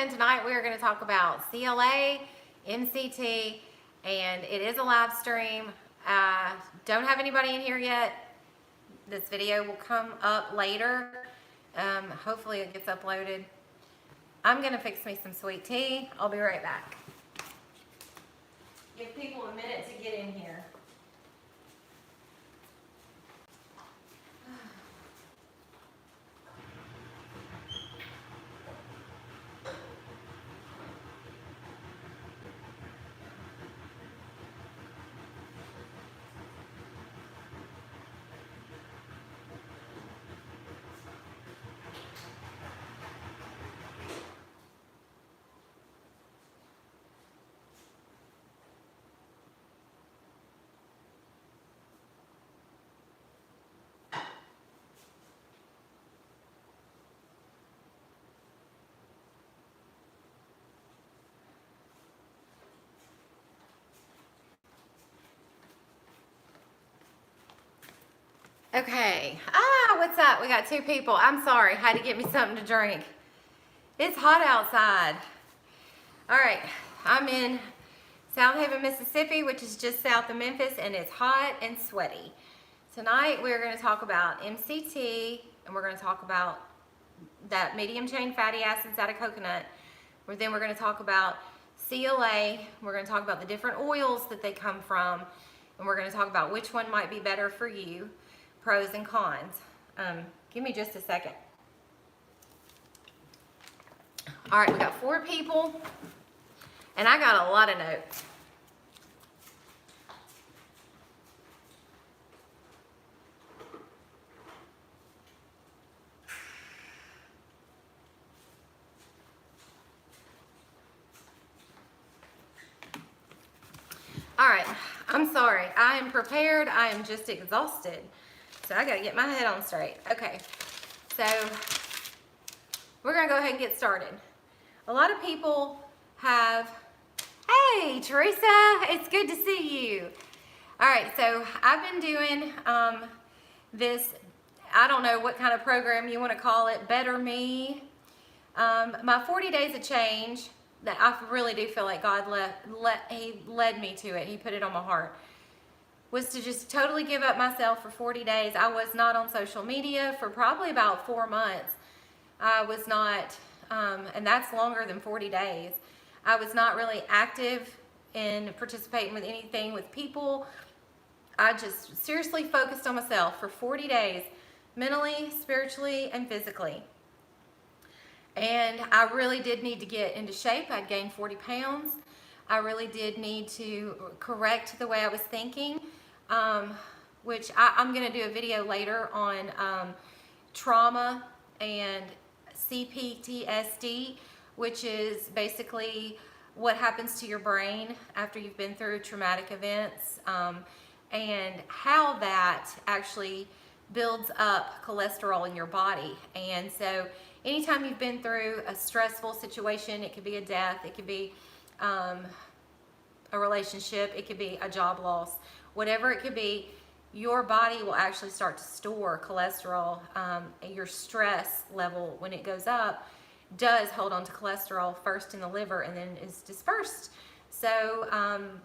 again. Tonight we are going to talk about CLA, MCT, and it is a live stream. Don't have anybody in here yet. This video will come up later. Hopefully it gets uploaded. I'm going to fix me some sweet tea. I'll be right back. Give people a minute to get in here. Okay, what's up? We got two people. I'm sorry, had to get me something to drink. It's hot outside. All right, I'm in South Haven, Mississippi, which is just south of Memphis, and it's hot and sweaty. Tonight, we're gonna talk about MCT, and we're gonna talk about that medium chain fatty acids out of coconut. Then we're gonna talk about CLA. We're gonna talk about the different oils that they come from, and we're gonna talk about which one might be better for you. Pros and cons. Give me just a second. All right, we got 4 people, and I got a lot of notes. All right, I'm sorry. I am prepared. I am just exhausted. So I gotta get my head on straight. Okay, so we're gonna go ahead and get started. A lot of people have, hey Teresa, it's good to see you. All right, so I've been doing this, I don't know what kind of program you wanna call it, Better Me. My 40 days of change, that I really do feel like God He led me to it. He put it on my heart. Was to just totally give up myself for 40 days. I was not on social media for probably about 4 months. I was not, and that's longer than 40 days. I was not really active in participating with anything with people. I just seriously focused on myself for 40 days, mentally, spiritually, and physically. And I really did need to get into shape. I'd gained 40 pounds. I really did need to correct the way I was thinking. Which I'm going to do a video later on trauma and CPTSD, which is basically what happens to your brain after you've been through traumatic events, and how that actually builds up cholesterol in your body. And so anytime you've been through a stressful situation, it could be a death, it could be a relationship, it could be a job loss, whatever it could be, your body will actually start to store cholesterol. Your stress level, when it goes up, does hold on to cholesterol first in the liver and then is dispersed. So,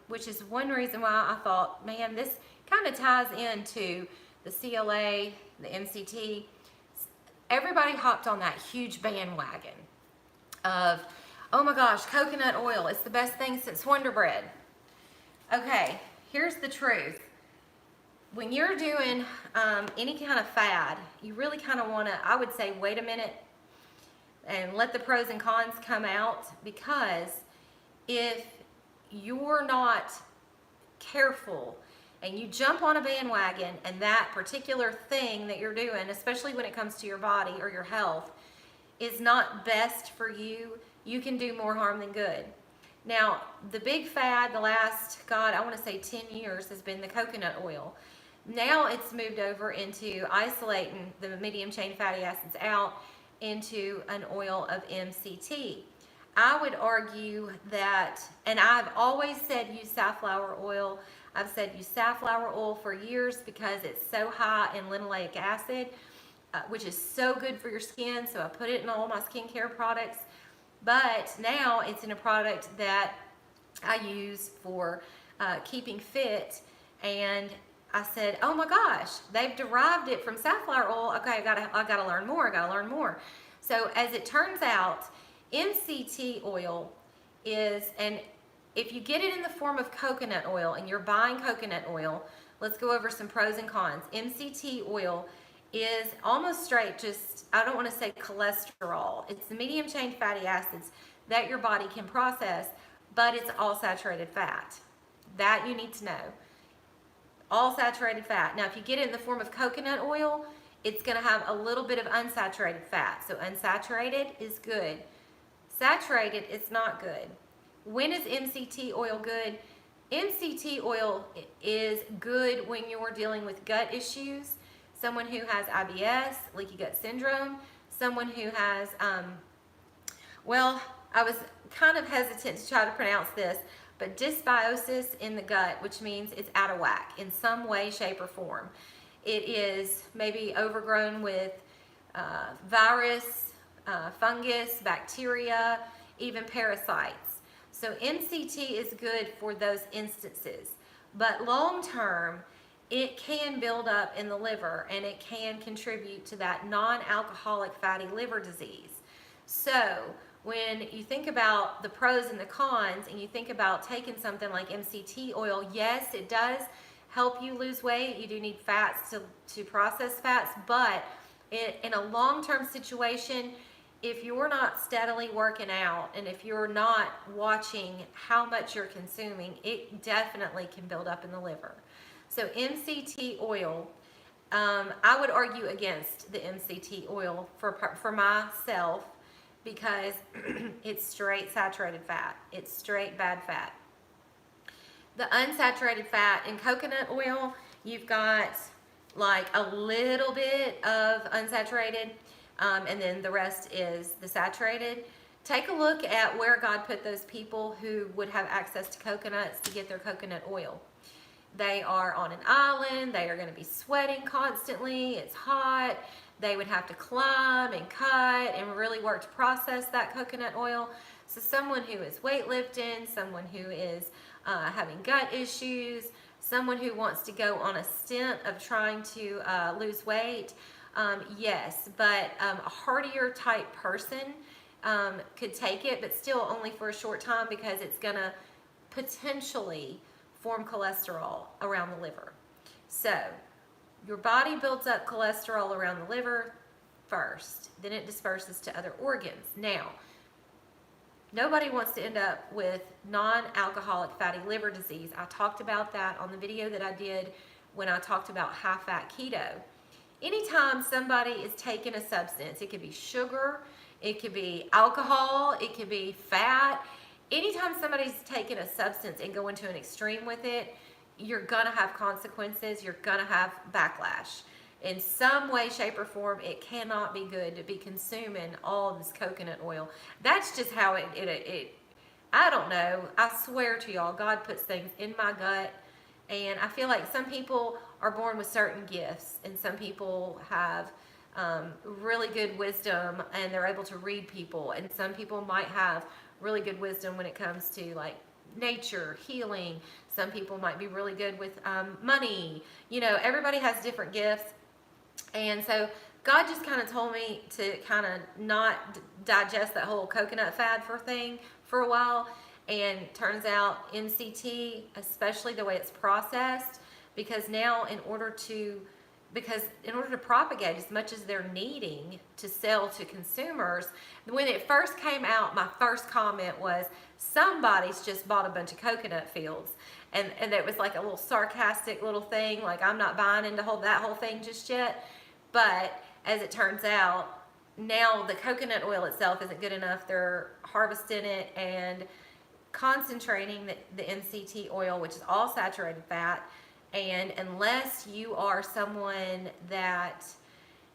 which is one reason why I thought, man, this kind of ties into the CLA, the MCT. Everybody hopped on that huge bandwagon of, oh my gosh, coconut oil, it's the best thing since Wonder Bread. Okay, here's the truth. When you're doing any kind of fad, you really kind of want to, I would say, wait a minute and let the pros and cons come out, because if you're not careful and you jump on a bandwagon and that particular thing that you're doing, especially when it comes to your body or your health, is not best for you, you can do more harm than good. Now, the big fad the last, God, I want to say 10 years has been the coconut oil. Now it's moved over into isolating the medium chain fatty acids out into an oil of MCT. I would argue that, and I've always said use safflower oil. I've said use safflower oil for years because it's so high in linoleic acid, which is so good for your skin. So I put it in all my skincare products. But now it's in a product that I use for keeping fit, and I said, "Oh my gosh, they've derived it from safflower oil. Okay, I gotta learn more. I gotta learn more." So as it turns out, MCT oil is, and if you get it in the form of coconut oil and you're buying coconut oil, let's go over some pros and cons. MCT oil is almost straight, just, I don't want to say cholesterol. It's the medium chain fatty acids that your body can process, but it's all saturated fat. That you need to know. All saturated fat. Now, if you get it in the form of coconut oil, it's going to have a little bit of unsaturated fat. So unsaturated is good. Saturated is not good. When is MCT oil good? MCT oil is good when you're dealing with gut issues, someone who has IBS, leaky gut syndrome, someone who has, well, I was kind of hesitant to try to pronounce this, but dysbiosis in the gut, which means it's out of whack in some way, shape, or form. It is maybe overgrown with virus, fungus, bacteria, even parasites. So MCT is good for those instances, but long term, it can build up in the liver and it can contribute to that non-alcoholic fatty liver disease. So when you think about the pros and the cons and you think about taking something like MCT oil, yes, it does help you lose weight. You do need fats to process fats, but in a long-term situation, if you're not steadily working out and if you're not watching how much you're consuming, it definitely can build up in the liver. So MCT oil, I would argue against the MCT oil for myself because it's straight saturated fat. It's straight bad fat. The unsaturated fat in coconut oil, you've got like a little bit of unsaturated, and then the rest is the saturated. Take a look at where God put those people who would have access to coconuts to get their coconut oil. They are on an island. They are going to be sweating constantly. It's hot. They would have to climb and cut and really work to process that coconut oil. So someone who is weightlifting, someone who is having gut issues, someone who wants to go on a stint of trying to lose weight, yes, but a hardier type person could take it, but still only for a short time because it's going to potentially form cholesterol around the liver. So your body builds up cholesterol around the liver first, then it disperses to other organs. Now, nobody wants to end up with non-alcoholic fatty liver disease. I talked about that on the video that I did when I talked about high-fat keto. Anytime somebody is taking a substance, it could be sugar, it could be alcohol, it could be fat. Anytime somebody's taking a substance and going to an extreme with it, you're gonna have consequences, you're gonna have backlash. In some way, shape, or form, it cannot be good to be consuming all this coconut oil. That's just how it I don't know. I swear to y'all, God puts things in my gut, and I feel like some people are born with certain gifts, and some people have really good wisdom, and they're able to read people, and some people might have really good wisdom when it comes to like nature, healing. Some people might be really good with money. You know, everybody has different gifts. And so God just kind of told me to kind of not digest that whole coconut fad thing for a while. And turns out MCT, especially the way it's processed, because now in order to propagate as much as they're needing to sell to consumers, when it first came out, my first comment was, somebody's just bought a bunch of coconut fields. And it was like a little sarcastic little thing, like I'm not buying into that whole thing just yet. But as it turns out, now the coconut oil itself isn't good enough. They're harvesting it and concentrating the MCT oil, which is all saturated fat. And unless you are someone that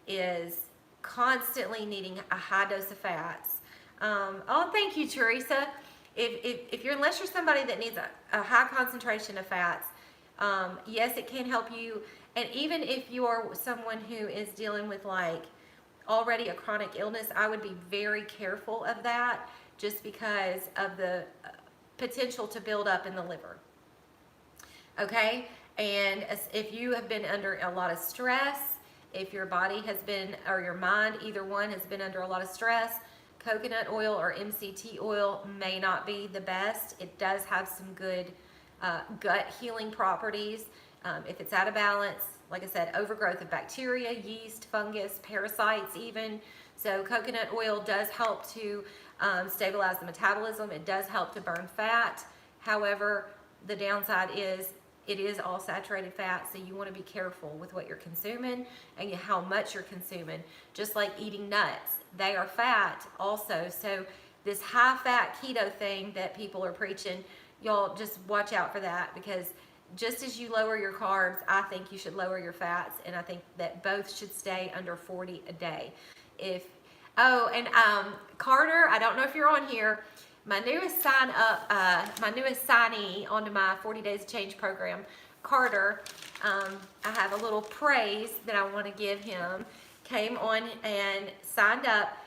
is constantly needing a high dose of fats, oh, thank you, Teresa. Unless you're somebody that needs a high concentration of fats, yes, it can help you. And even if you are someone who is dealing with like already a chronic illness, I would be very careful of that, just because of the potential to build up in the liver. Okay, and if you have been under a lot of stress, if your body has been, or your mind, either one has been under a lot of stress, coconut oil or MCT oil may not be the best. It does have some good gut healing properties. If it's out of balance, like I said, overgrowth of bacteria, yeast, fungus, parasites even. So coconut oil does help to stabilize the metabolism. It does help to burn fat. However, the downside is it is all saturated fat, so you want to be careful with what you're consuming and how much you're consuming. Just like eating nuts, they are fat also. So this high fat keto thing that people are preaching, y'all just watch out for that, because just as you lower your carbs, I think you should lower your fats, and I think that both should stay under 40 a day. Carter, I don't know if you're on here. My newest signee onto my 40 Days of Change program, Carter, I have a little praise that I want to give him. Came on and signed up.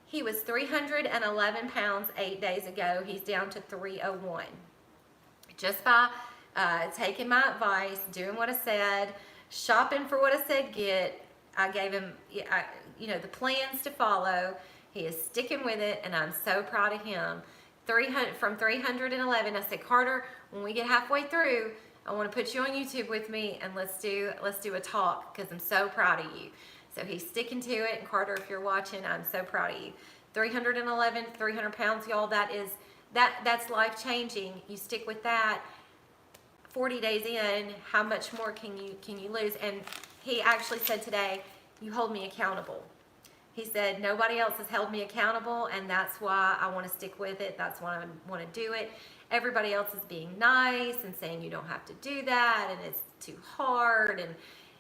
He was 311 pounds 8 days ago. He's down to 301. Just by taking my advice, doing what I said, shopping for what I said get. I gave him, the plans to follow. He is sticking with it, and I'm so proud of him. From 311, I said, Carter, when we get halfway through, I want to put you on YouTube with me, and let's do a talk, because I'm so proud of you. So he's sticking to it, and Carter, if you're watching, I'm so proud of you. 311, 300 pounds, y'all. That's life changing. You stick with that. 40 days in, how much more can you lose? And he actually said today, you hold me accountable. He said, nobody else has held me accountable, and that's why I want to stick with it. That's why I want to do it. Everybody else is being nice and saying you don't have to do that, and it's too hard. And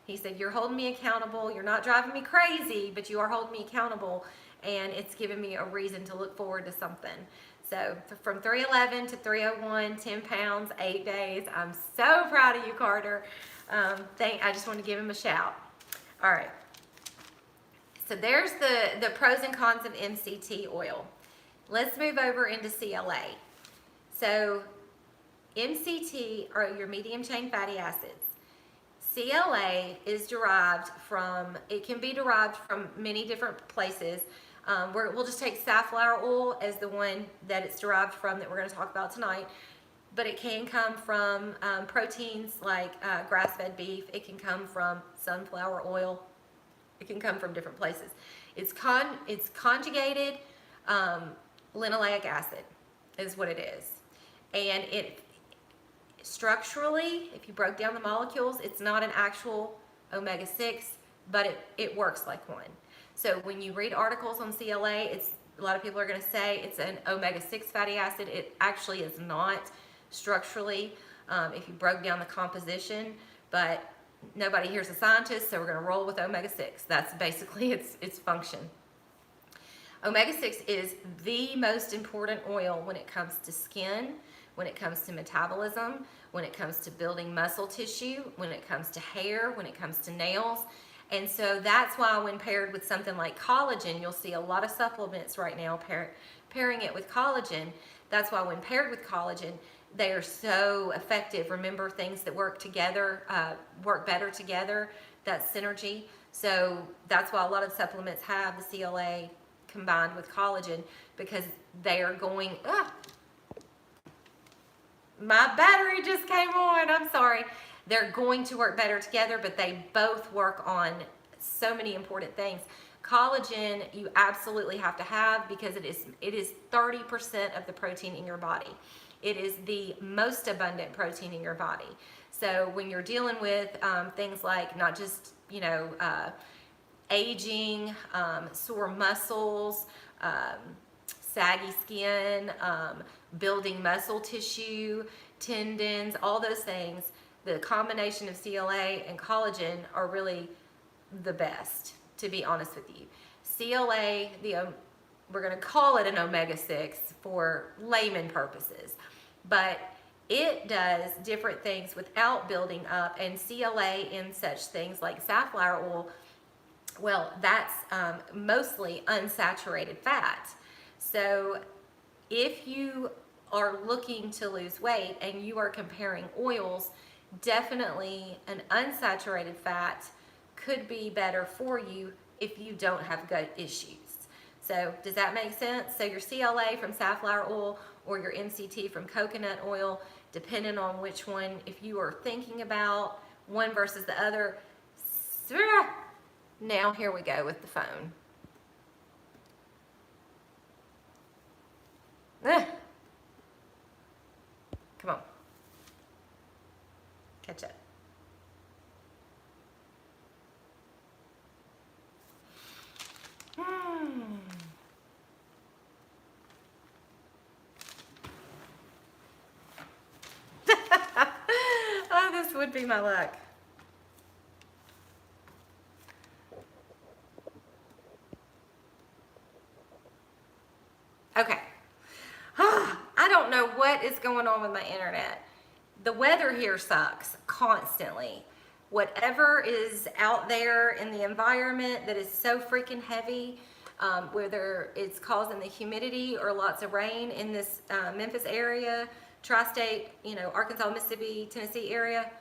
he said, you're holding me accountable. You're not driving me crazy, but you are holding me accountable, and it's given me a reason to look forward to something. So from 311 to 301, 10 pounds, 8 days. I'm so proud of you, Carter. I just want to give him a shout. All right. So there's the pros and cons of MCT oil. Let's move over into CLA. So MCT are your medium chain fatty acids. CLA is it can be derived from many different places. We'll just take safflower oil as the one that it's derived from that we're going to talk about tonight. But it can come from proteins like grass-fed beef. It can come from sunflower oil. It can come from different places. It's conjugated linoleic acid is what it is. And it structurally, if you broke down the molecules, it's not an actual omega-6, but it works like one. So when you read articles on CLA, a lot of people are going to say it's an omega-6 fatty acid. It actually is not structurally, if you broke down the composition, but nobody here's a scientist, so we're going to roll with omega-6. That's basically its function. Omega-6 is the most important oil when it comes to skin, when it comes to metabolism, when it comes to building muscle tissue, when it comes to hair, when it comes to nails. And so that's why when paired with something like collagen, you'll see a lot of supplements right now pairing it with collagen. That's why when paired with collagen, they are so effective. Remember, things that work together work better together. That's synergy. So that's why a lot of supplements have the CLA combined with collagen, because they are going, my battery just came on, I'm sorry. They're going to work better together, but they both work on so many important things. Collagen you absolutely have to have, because it is 30% of the protein in your body. It is the most abundant protein in your body. So when you're dealing with things like not just, aging, sore muscles, saggy skin, building muscle tissue, tendons, all those things, the combination of CLA and collagen are really the best, to be honest with you. CLA, we're going to call it an omega-6 for layman purposes, but it does different things without building up, and CLA in such things like safflower oil, well, that's mostly unsaturated fat. So If you are looking to lose weight and you are comparing oils, definitely an unsaturated fat could be better for you if you don't have gut issues. So does that make sense? So your CLA from safflower oil or your MCT from coconut oil, depending on which one, if you are thinking about one versus the other. Now here we go with the phone. Come on. Catch up. Oh, this would be my luck. Okay. I don't know what is going on with my internet. The weather here sucks constantly. Whatever is out there in the environment that is so freaking heavy, whether it's causing the humidity or lots of rain in this Memphis area, tri-state, Arkansas, Mississippi, Tennessee area,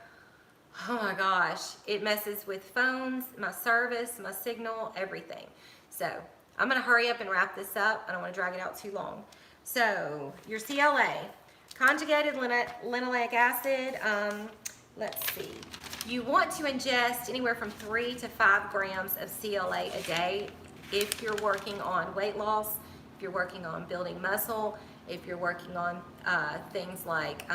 oh my gosh, it messes with phones, my service, my signal, everything. So I'm gonna hurry up and wrap this up. I don't wanna drag it out too long. So your CLA, conjugated linoleic acid, let's see. You want to ingest anywhere from 3 to 5 grams of CLA a day if you're working on weight loss, if you're working on building muscle, if you're working on things like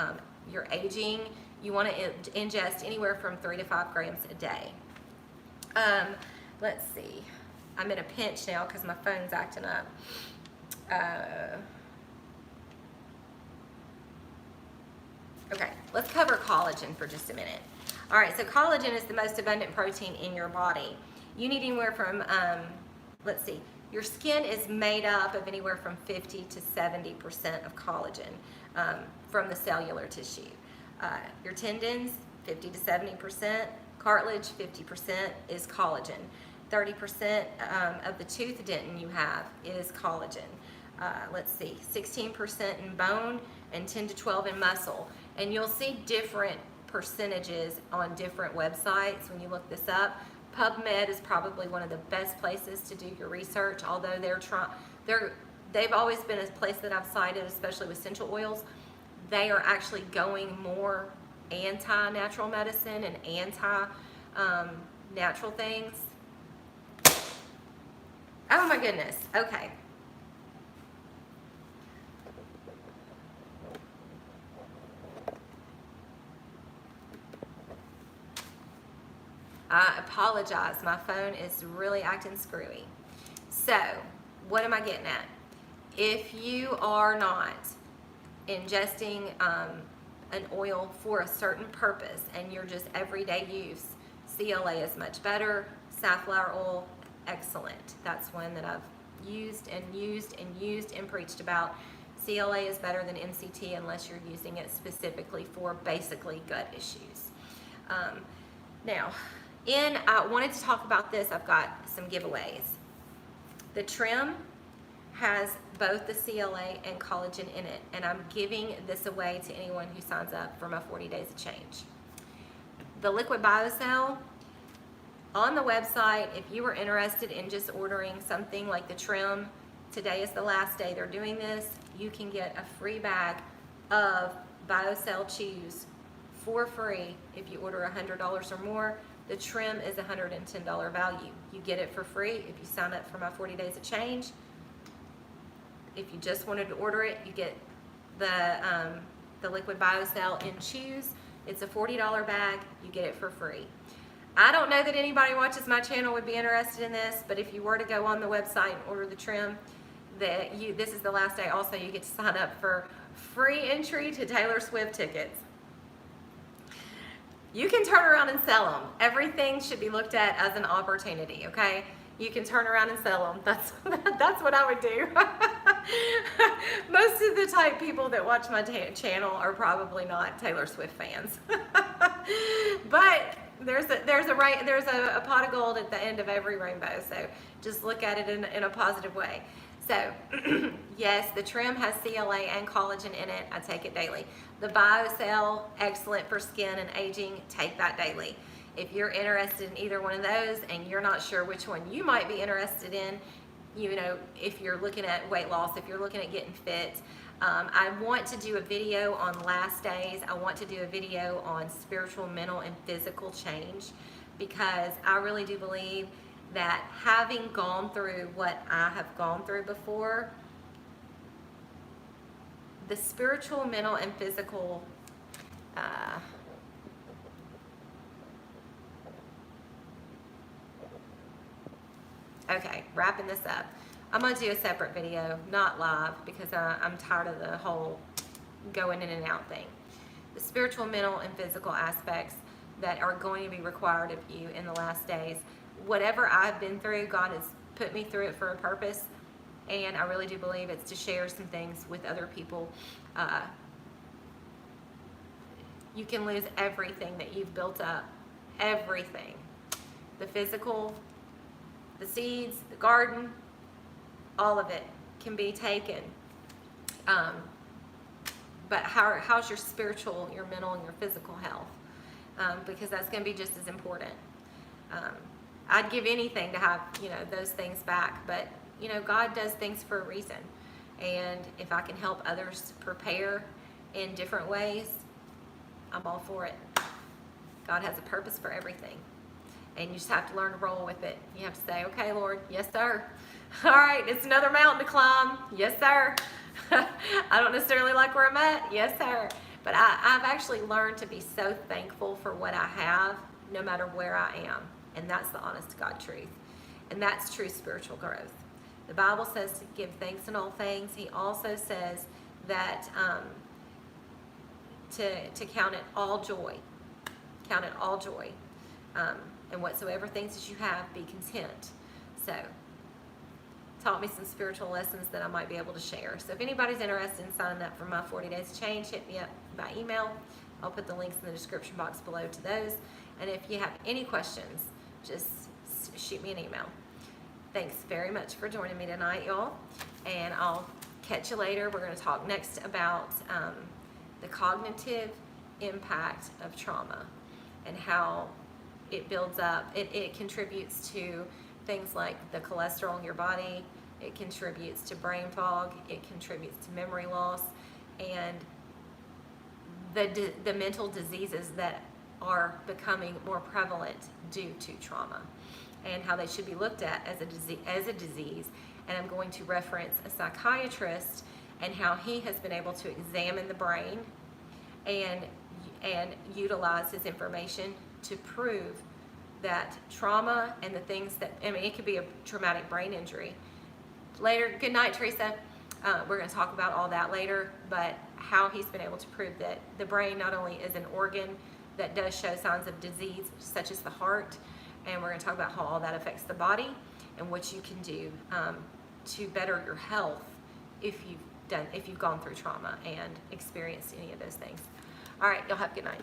your aging. You want to ingest anywhere from 3 to 5 grams a day. Let's see. I'm in a pinch now because my phone's acting up. Okay, let's cover collagen for just a minute. All right, so collagen is the most abundant protein in your body. You need anywhere from, let's see, your skin is made up of anywhere from 50 to 70% of collagen from the cellular tissue. Your tendons, 50 to 70%, cartilage, 50% is collagen. 30% of the tooth dentin you have is collagen. Let's see, 16% in bone and 10 to 12 in muscle. And you'll see different percentages on different websites when you look this up. PubMed is probably one of the best places to do your research, although they've always been a place that I've cited, especially with essential oils. They are actually going more anti-natural medicine and anti-natural things. Oh my goodness, okay. I apologize, my phone is really acting screwy. So, what am I getting at? If you are not ingesting an oil for a certain purpose and you're just everyday use, CLA is much better. Safflower oil, excellent. That's one that I've used and preached about. CLA is better than MCT unless you're using it specifically for basically gut issues. Now, I wanted to talk about this. I've got some giveaways. The trim has both the CLA and collagen in it, and I'm giving this away to anyone who signs up for my 40 Days of Change. The Liquid BioCell, on the website, if you were interested in just ordering something like the trim, today is the last day they're doing this, you can get a free bag of BioCell Chews for free if you order $100 or more. The trim is a $110 value. You get it for free if you sign up for my 40 Days of Change. If you just wanted to order it, you get the Liquid BioCell in chews. It's a $40 bag. You get it for free. I don't know that anybody watches my channel would be interested in this, but if you were to go on the website and order the trim, this is the last day. Also, you get to sign up for free entry to Taylor Swift tickets. You can turn around and sell them. Everything should be looked at as an opportunity, okay? You can turn around and sell them. That's what I would do. Most of the type people that watch my channel are probably not Taylor Swift fans. But there's a pot of gold at the end of every rainbow, so just look at it in a positive way. So, yes, the trim has CLA and collagen in it. I take it daily. The BioCell, excellent for skin and aging. Take that daily. If you're interested in either one of those and you're not sure which one you might be interested in, you know, if you're looking at weight loss, if you're looking at getting fit, I want to do a video on last days. I want to do a video on spiritual, mental, and physical change, because I really do believe that having gone through what I have gone through before, the spiritual, mental, and physical okay, wrapping this up. I'm going to do a separate video, not live, because I'm tired of the whole going in and out thing. The spiritual, mental, and physical aspects that are going to be required of you in the last days. Whatever I've been through, God has put me through it for a purpose, and I really do believe it's to share some things with other people. You can lose everything that you've built up, everything. The physical, the seeds, the garden, all of it can be taken. But how's your spiritual, your mental, and your physical health? Because that's going to be just as important. I'd give anything to have, you know, those things back, but you know, God does things for a reason, and if I can help others prepare in different ways, I'm all for it. God has a purpose for everything, and you just have to learn to roll with it. You have to say, okay, Lord, yes, sir. All right, it's another mountain to climb. Yes, sir. I don't necessarily like where I'm at. Yes, sir. But I've actually learned to be so thankful for what I have, no matter where I am. And that's the honest to God truth. And that's true spiritual growth. The Bible says to give thanks in all things. He also says that to count it all joy. Count it all joy. And whatsoever things that you have, be content. So, taught me some spiritual lessons that I might be able to share. So if anybody's interested in signing up for my 40 Days to Change, hit me up by email. I'll put the links in the description box below to those. And if you have any questions, just shoot me an email. Thanks very much for joining me tonight, y'all. And I'll catch you later. We're going to talk next about the cognitive impact of trauma and how it builds up. It contributes to things like the cholesterol in your body. It contributes to brain fog. It contributes to memory loss, and the mental diseases that are becoming more prevalent due to trauma, and how they should be looked at as a disease. And I'm going to reference a psychiatrist and how he has been able to examine the brain and utilize his information to prove that trauma and the things that, I mean, it could be a traumatic brain injury. Later, good night, Teresa. We're going to talk about all that later, but how he's been able to prove that the brain not only is an organ that does show signs of disease, such as the heart, and we're going to talk about how all that affects the body and what you can do to better your health if you've gone through trauma and experienced any of those things. All right, y'all have a good night.